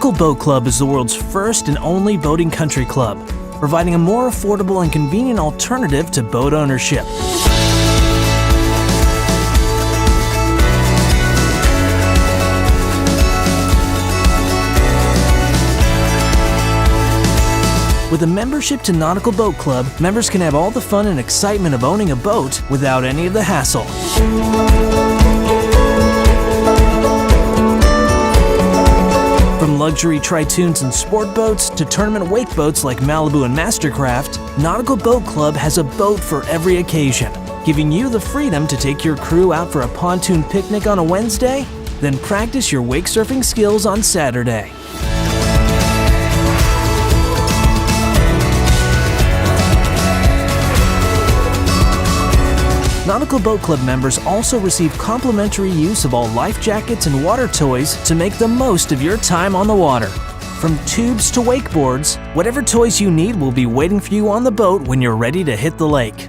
Nautical Boat Club is the world's first and only boating country club, providing a more affordable and convenient alternative to boat ownership. With a membership to Nautical Boat Club, members can have all the fun and excitement of owning a boat without any of the hassle. From luxury tritoons and sport boats to tournament wake boats like Malibu and Mastercraft, Nautical Boat Club has a boat for every occasion, giving you the freedom to take your crew out for a pontoon picnic on a Wednesday, then practice your wake surfing skills on Saturday. Nautical Boat Club members also receive complimentary use of all life jackets and water toys to make the most of your time on the water. From tubes to wakeboards, whatever toys you need will be waiting for you on the boat when you're ready to hit the lake.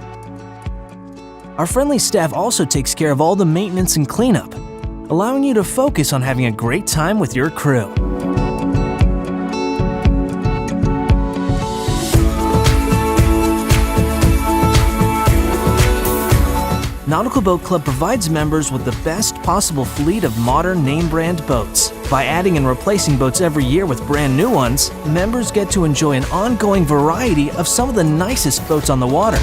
Our friendly staff also takes care of all the maintenance and cleanup, allowing you to focus on having a great time with your crew. Nautical Boat Club provides members with the best possible fleet of modern name-brand boats. By adding and replacing boats every year with brand new ones, members get to enjoy an ongoing variety of some of the nicest boats on the water.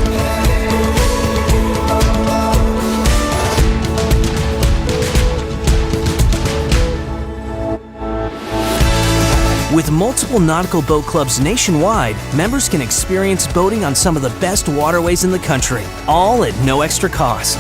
With multiple Nautical Boat Clubs nationwide, members can experience boating on some of the best waterways in the country, all at no extra cost.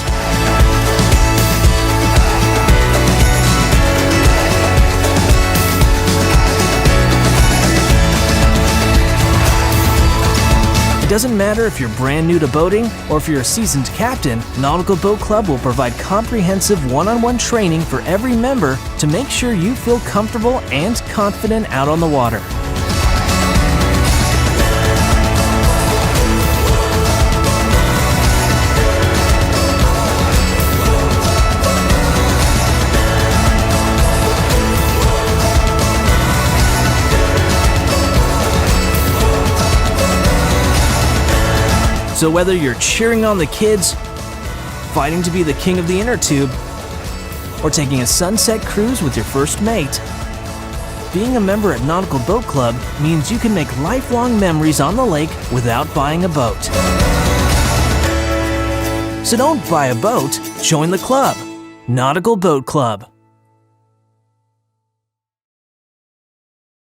It doesn't matter if you're brand new to boating or if you're a seasoned captain, Nautical Boat Club will provide comprehensive one-on-one training for every member to make sure you feel comfortable and confident out on the water. So whether you're cheering on the kids, fighting to be the king of the inner tube, or taking a sunset cruise with your first mate, being a member at Nautical Boat Club means you can make lifelong memories on the lake without buying a boat. So don't buy a boat, join the club. Nautical Boat Club.